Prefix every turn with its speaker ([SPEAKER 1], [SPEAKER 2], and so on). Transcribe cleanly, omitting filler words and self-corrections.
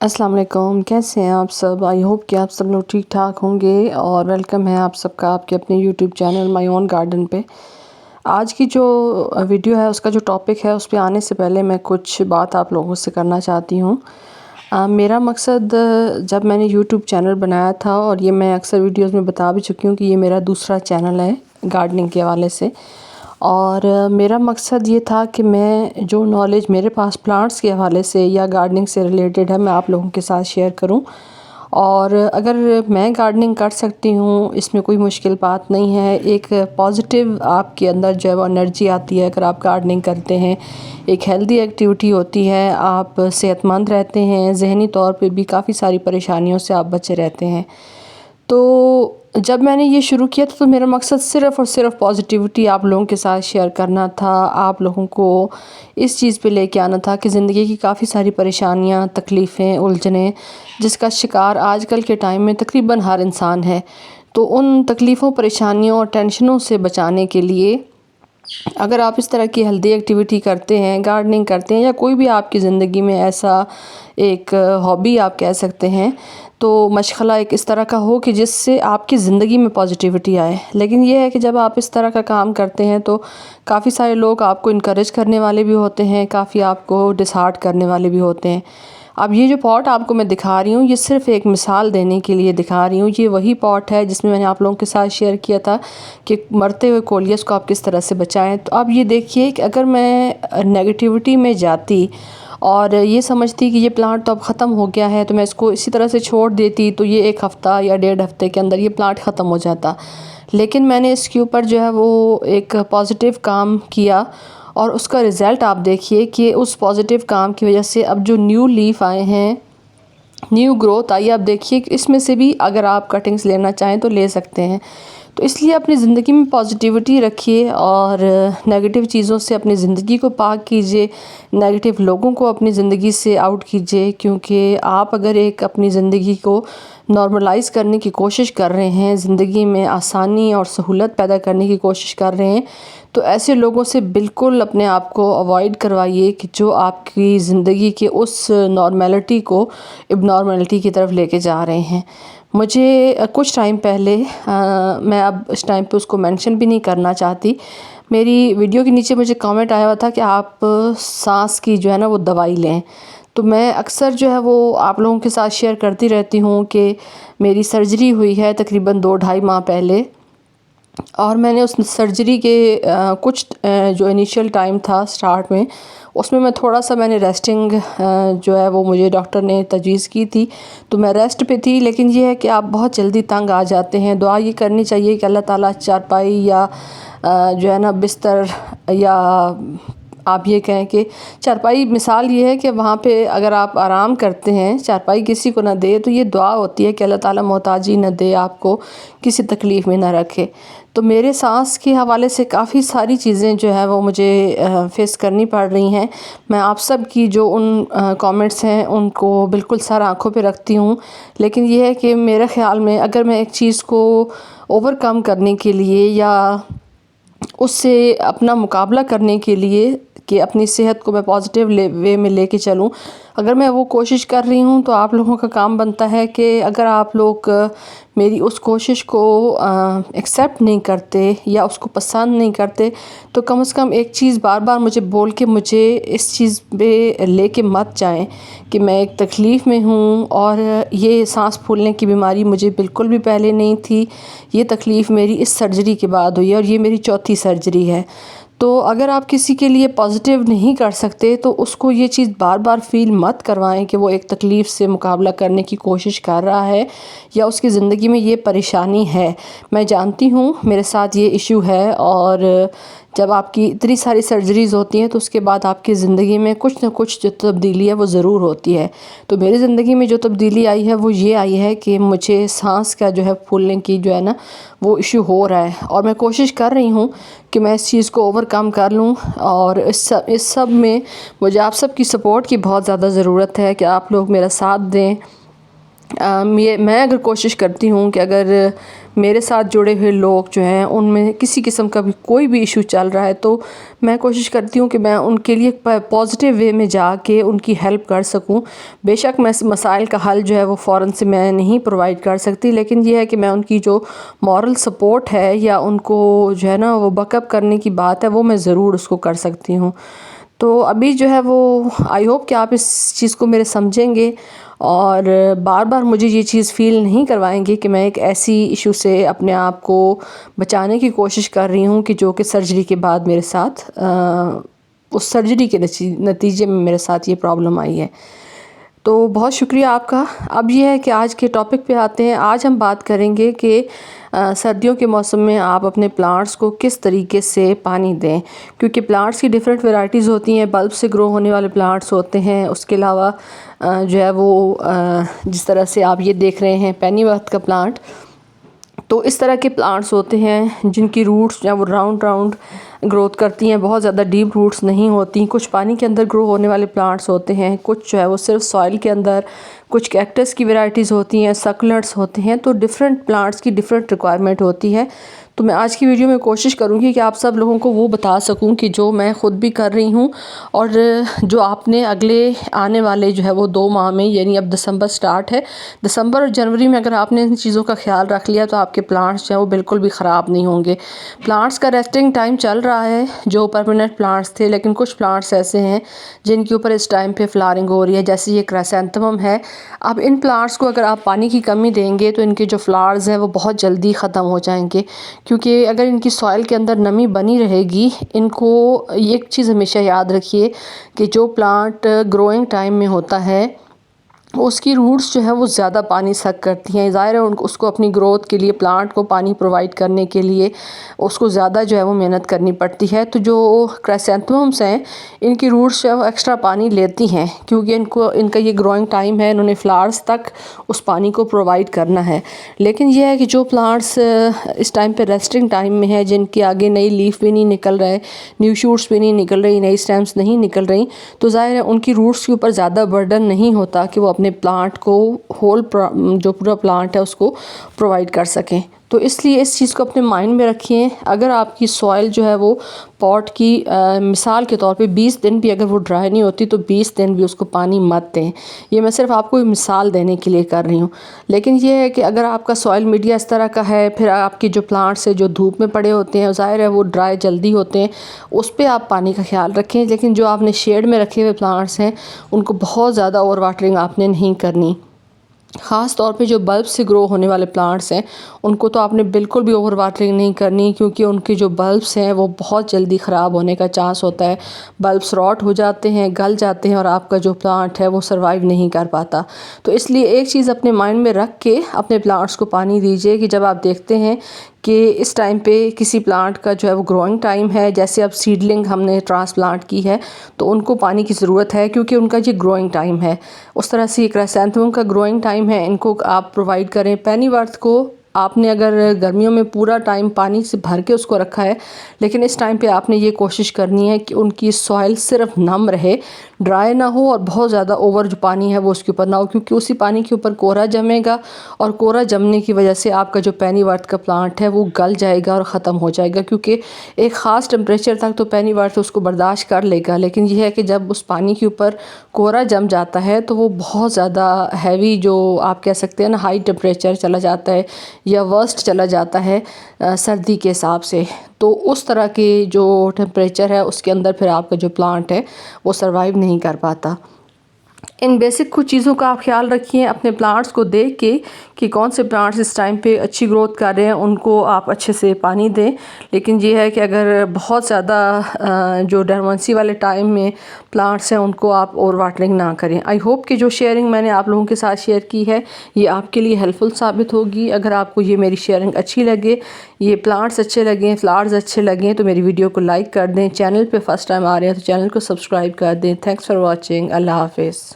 [SPEAKER 1] अस्सलाम वालेकुम, कैसे हैं आप सब। आई होप कि आप सब लोग ठीक ठाक होंगे और वेलकम है आप सबका आपके अपने YouTube channel my own garden पे। आज की जो वीडियो है उसका जो टॉपिक है उस पे आने से पहले मैं कुछ बात आप लोगों से करना चाहती हूँ। मेरा मकसद जब मैंने यूट्यूब चैनल बनाया था, और ये मैं अक्सर वीडियोज़ में बता भी चुकी हूँ कि ये मेरा दूसरा चैनल है गार्डनिंग के हवाले से। और मेरा मकसद ये था कि मैं जो नॉलेज मेरे पास प्लांट्स के हवाले से या गार्डनिंग से रिलेटेड है मैं आप लोगों के साथ शेयर करूं। और अगर मैं गार्डनिंग कर सकती हूं, इसमें कोई मुश्किल बात नहीं है। एक पॉजिटिव आपके अंदर जो है वो एनर्जी आती है अगर आप गार्डनिंग करते हैं। एक हेल्दी एक्टिविटी होती है, आप सेहतमंद रहते हैं, ज़हनी तौर पे भी काफ़ी सारी परेशानियों से आप बचे रहते हैं। तो जब मैंने ये शुरू किया था तो मेरा मकसद सिर्फ़ और सिर्फ पॉजिटिविटी आप लोगों के साथ शेयर करना था। आप लोगों को इस चीज़ पे लेके आना था कि ज़िंदगी की काफ़ी सारी परेशानियां, तकलीफ़ें, उलझनें जिसका शिकार आजकल के टाइम में तकरीबन हर इंसान है। तो उन तकलीफ़ों, परेशानियों और टेंशनों से बचाने के लिए अगर आप इस तरह की हेल्दी एक्टिविटी करते हैं, गार्डनिंग करते हैं, या कोई भी आपकी ज़िंदगी में ऐसा एक हॉबी आप कह सकते हैं, तो मशग़ला एक इस तरह का हो कि जिससे आपकी ज़िंदगी में पॉजिटिविटी आए। लेकिन ये है कि जब आप इस तरह का काम करते हैं तो काफ़ी सारे लोग आपको इनकरेज करने वाले भी होते हैं, काफ़ी आपको डिसहार्ट करने वाले भी होते हैं। अब ये जो पॉट आपको मैं दिखा रही हूँ, ये सिर्फ़ एक मिसाल देने के लिए दिखा रही हूँ। ये वही पॉट है जिसमें मैंने आप लोगों के साथ शेयर किया था कि मरते हुए कोलियस को आप किस तरह से बचाएं। तो अब ये देखिए कि अगर मैं नेगेटिविटी में जाती और ये समझती कि ये प्लांट तो अब ख़त्म हो गया है, तो मैं इसको इसी तरह से छोड़ देती तो ये 1 हफ़्ता या 1.5 हफ़्ते के अंदर ये प्लांट ख़त्म हो जाता। लेकिन मैंने इसके ऊपर जो है वो एक पॉजिटिव काम किया और उसका रिज़ल्ट आप देखिए कि उस पॉजिटिव काम की वजह से अब जो न्यू लीफ आए हैं, न्यू ग्रोथ आई। आप देखिए कि इसमें से भी अगर आप कटिंग्स लेना चाहें तो ले सकते हैं। तो इसलिए अपनी ज़िंदगी में पॉजिटिविटी रखिए और नेगेटिव चीज़ों से अपनी ज़िंदगी को पाक कीजिए, नेगेटिव लोगों को अपनी ज़िंदगी से आउट कीजिए। क्योंकि आप अगर एक अपनी ज़िंदगी को नॉर्मलाइज़ करने की कोशिश कर रहे हैं, ज़िंदगी में आसानी और सहूलत पैदा करने की कोशिश कर रहे हैं, तो ऐसे लोगों से बिल्कुल अपने आप को अवॉइड करवाइए कि जो आपकी ज़िंदगी के उस नॉर्मेलिटी को इबनॉर्मेलिटी की तरफ लेके जा रहे हैं। मुझे कुछ टाइम पहले मैं अब इस टाइम पे उसको मेंशन भी नहीं करना चाहती, मेरी वीडियो के नीचे मुझे कमेंट आया हुआ था कि आप सांस की जो है ना वो दवाई लें। तो मैं अक्सर जो है वो आप लोगों के साथ शेयर करती रहती हूँ कि मेरी सर्जरी हुई है तकरीबन 2-2.5 माह पहले, और मैंने उस सर्जरी के कुछ जो इनिशियल टाइम था स्टार्ट में, उसमें मैं थोड़ा सा मैंने रेस्टिंग जो है वो मुझे डॉक्टर ने तजवीज़ की थी, तो मैं रेस्ट पे थी। लेकिन ये है कि आप बहुत जल्दी तंग आ जाते हैं। दुआ ये करनी चाहिए कि अल्लाह ताला चारपाई या जो है ना बिस्तर, या आप ये कहें कि चारपाई, मिसाल ये है कि वहाँ पे अगर आप आराम करते हैं, चारपाई किसी को ना दे, तो ये दुआ होती है कि अल्लाह ताला मोहताजी न दे, आपको किसी तकलीफ़ में ना रखे। तो मेरे सांस के हवाले से काफ़ी सारी चीज़ें जो है वो मुझे फेस करनी पड़ रही हैं। मैं आप सब की जो उन कमेंट्स हैं उनको बिल्कुल सर आँखों पे रखती हूँ। लेकिन ये है कि मेरे ख़्याल में अगर मैं एक चीज़ को ओवरकम करने के लिए या उससे अपना मुकाबला करने के लिए कि अपनी सेहत को मैं पॉजिटिव वे में लेके चलूँ, अगर मैं वो कोशिश कर रही हूँ, तो आप लोगों का काम बनता है कि अगर आप लोग मेरी उस कोशिश को एक्सेप्ट नहीं करते या उसको पसंद नहीं करते, तो कम से कम एक चीज़ बार बार मुझे बोल के मुझे इस चीज़ पे लेके मत जाएं कि मैं एक तकलीफ़ में हूँ। और ये सांस फूलने की बीमारी मुझे बिल्कुल भी पहले नहीं थी, ये तकलीफ़ मेरी इस सर्जरी के बाद हुई है और ये मेरी चौथी सर्जरी है। तो अगर आप किसी के लिए पॉजिटिव नहीं कर सकते तो उसको ये चीज़ बार बार फ़ील मत करवाएं कि वो एक तकलीफ़ से मुकाबला करने की कोशिश कर रहा है या उसकी ज़िंदगी में ये परेशानी है। मैं जानती हूँ मेरे साथ ये इशू है, और जब आपकी इतनी सारी सर्जरीज़ होती हैं तो उसके बाद आपकी ज़िंदगी में कुछ ना कुछ जो तब्दीली है वो ज़रूर होती है। तो मेरी ज़िंदगी में जो तब्दीली आई है वो ये आई है कि मुझे सांस का जो है फूलने की जो है ना वो इशू हो रहा है, और मैं कोशिश कर रही हूँ कि मैं इस चीज़ को ओवरकम कर लूँ। और इस सब में मुझे आप सब की सपोर्ट की बहुत ज़्यादा ज़रूरत है कि आप लोग मेरा साथ दें। मैं अगर कोशिश करती हूँ कि अगर मेरे साथ जुड़े हुए लोग जो हैं उनमें किसी किस्म का भी कोई भी इशू चल रहा है तो मैं कोशिश करती हूँ कि मैं उनके लिए पॉजिटिव वे में जाके उनकी हेल्प कर सकूँ। बेशक मैं इस मसाइल का हल जो है वो फ़ौरन से मैं नहीं प्रोवाइड कर सकती, लेकिन ये है कि मैं उनकी जो मॉरल सपोर्ट है या उनको जो है ना वो बकअप करने की बात है वो मैं ज़रूर उसको कर सकती हूँ। तो अभी जो है वो आई होप कि आप इस चीज़ को मेरे समझेंगे और बार बार मुझे ये चीज़ फ़ील नहीं करवाएंगे कि मैं एक ऐसी इशू से अपने आप को बचाने की कोशिश कर रही हूँ कि जो कि सर्जरी के बाद मेरे साथ उस सर्जरी के नतीजे में मेरे साथ ये प्रॉब्लम आई है। तो बहुत शुक्रिया आपका। अब ये है कि आज के टॉपिक पे आते हैं। आज हम बात करेंगे कि सर्दियों के मौसम में आप अपने प्लांट्स को किस तरीके से पानी दें, क्योंकि प्लांट्स की डिफरेंट वैरायटीज़ होती हैं। बल्ब से ग्रो होने वाले प्लांट्स होते हैं, उसके अलावा जो है वो जिस तरह से आप ये देख रहे हैं पेनीवर्थ का प्लांट, तो इस तरह के प्लांट्स होते हैं जिनकी रूट्स जो है वो राउंड राउंड ग्रोथ करती हैं, बहुत ज़्यादा डीप रूट्स नहीं होती। कुछ पानी के अंदर ग्रो होने वाले प्लांट्स होते हैं, कुछ जो है वो सिर्फ सॉइल के अंदर, कुछ कैक्टस की वैरायटीज़ होती हैं, सक्लेंट्स होते हैं। तो डिफरेंट प्लांट्स की डिफरेंट रिक्वायरमेंट होती है। तो मैं आज की वीडियो में कोशिश करूँगी कि आप सब लोगों को वो बता सकूँ कि जो मैं ख़ुद भी कर रही हूँ और जो आपने अगले आने वाले जो है वो 2 माह में, यानी अब दिसंबर स्टार्ट है, दिसंबर और जनवरी में अगर आपने इन चीज़ों का ख्याल रख लिया तो आपके प्लांट्स जो है वो बिल्कुल भी ख़राब नहीं होंगे। प्लांट्स का रेस्टिंग टाइम चल रहा है जो परमानेंट प्लांट्स थे, लेकिन कुछ प्लांट्स ऐसे हैं जिनके ऊपर इस टाइम पे फ्लावरिंग हो रही है, जैसे ये क्राइसैंथेमम है। अब इन प्लांट्स को अगर आप पानी की कमी देंगे तो इनके जो फ्लावर्स हैं वो बहुत जल्दी ख़त्म हो जाएंगे, क्योंकि अगर इनकी सॉइल के अंदर नमी बनी रहेगी। इनको एक चीज़ हमेशा याद रखिए कि जो प्लांट ग्रोइंग टाइम में होता है उसकी रूट्स जो है वो ज़्यादा पानी सक करती हैं। ज़ाहिर है उनको उसको अपनी ग्रोथ के लिए, प्लांट को पानी प्रोवाइड करने के लिए उसको ज़्यादा जो है वो मेहनत करनी पड़ती है। तो जो क्राइसैंथेमम्स हैं इनकी रूट्स जो है वो एक्स्ट्रा पानी लेती हैं, क्योंकि इनका ये ग्रोइंग टाइम है, इन्होंने फ्लावर्स तक उस पानी को प्रोवाइड करना है। लेकिन यह है कि जो प्लांट्स इस टाइम पर रेस्टिंग टाइम में है, जिनके आगे नई लीफ भी नहीं निकल रहा है, न्यू शूट्स भी नहीं निकल रही, नई स्टेम्स नहीं निकल रही, तो ज़ाहिर है उनकी रूट्स के ऊपर ज़्यादा बर्डन नहीं होता कि वो अपने प्लांट को जो पूरा प्लांट है उसको प्रोवाइड कर सकें। तो इसलिए इस चीज़ को अपने माइंड में रखिए। अगर आपकी सॉइल जो है वो पॉट की मिसाल के तौर पे 20 दिन भी अगर वो ड्राई नहीं होती तो 20 दिन भी उसको पानी मत दें। ये मैं सिर्फ आपको एक मिसाल देने के लिए कर रही हूँ। लेकिन ये है कि अगर आपका सॉइल मीडिया इस तरह का है, फिर आपके जो प्लांट्स है जो धूप में पड़े होते हैं, ज़ाहिर है वो ड्राई जल्दी होते हैं, उस पर आप पानी का ख्याल रखें। लेकिन जो आपने शेड में रखे हुए प्लांट्स हैं उनको बहुत ज़्यादा ओवर वाटरिंग आपने नहीं करनी। ख़ास तौर पे जो बल्ब से ग्रो होने वाले प्लांट्स हैं उनको तो आपने बिल्कुल भी ओवर वाटरिंग नहीं करनी, क्योंकि उनके जो बल्ब्स हैं वो बहुत जल्दी ख़राब होने का चांस होता है। बल्ब्स रॉट हो जाते हैं, गल जाते हैं और आपका जो प्लांट है वो सर्वाइव नहीं कर पाता। तो इसलिए एक चीज़ अपने माइंड में रख के अपने प्लांट्स को पानी दीजिए कि जब आप देखते हैं कि इस टाइम पे किसी प्लांट का जो है वो ग्रोइंग टाइम है, जैसे अब सीडलिंग हमने ट्रांसप्लांट की है तो उनको पानी की ज़रूरत है, क्योंकि उनका ये ग्रोइंग टाइम है। उस तरह से क्राइसैंथेमम का ग्रोइंग टाइम है, इनको आप प्रोवाइड करें। पेनीवर्थ को आपने अगर गर्मियों में पूरा टाइम पानी से भर के उसको रखा है, लेकिन इस टाइम पे आपने ये कोशिश करनी है कि उनकी सॉइल सिर्फ नम रहे, ड्राई ना हो और बहुत ज़्यादा ओवर जो पानी है वो उसके ऊपर ना हो, क्योंकि उसी पानी के ऊपर कोरा जमेगा और कोरा जमने की वजह से आपका जो पेनीवर्थ का प्लांट है वो गल जाएगा और ख़त्म हो जाएगा। क्योंकि एक ख़ास टेम्परेचर तक तो पेनीवर्थ उसको बर्दाश्त कर लेगा, लेकिन यह है कि जब उस पानी के ऊपर कोरा जम जाता है तो वो बहुत ज़्यादा हैवी, जो आप कह सकते हैं ना, हाई टेम्परेचर चला जाता है या वर्स्ट चला जाता है सर्दी के हिसाब से। तो उस तरह के जो टेम्परेचर है उसके अंदर फिर आपका जो प्लांट है वो सर्वाइव नहीं कर पाता। इन बेसिक कुछ चीज़ों का आप ख्याल रखिए अपने प्लांट्स को देख के कि कौन से प्लांट्स इस टाइम पे अच्छी ग्रोथ कर रहे हैं, उनको आप अच्छे से पानी दें। लेकिन ये है कि अगर बहुत ज़्यादा जो डोरमेंसी वाले टाइम में प्लांट्स हैं उनको आप ओवर वाटरिंग ना करें। आई होप कि जो शेयरिंग मैंने आप लोगों के साथ शेयर की है ये आपके लिए हेल्पफुल साबित होगी। अगर आपको ये मेरी शेयरिंग अच्छी लगे, ये प्लांट्स अच्छे लगें, फ्लावर्स अच्छे लगें तो मेरी वीडियो को लाइक कर दें। चैनल पर फर्स्ट टाइम आ रहे हैं तो चैनल को सब्सक्राइब कर दें। Thanks for watching. अल्लाह हाफिज़।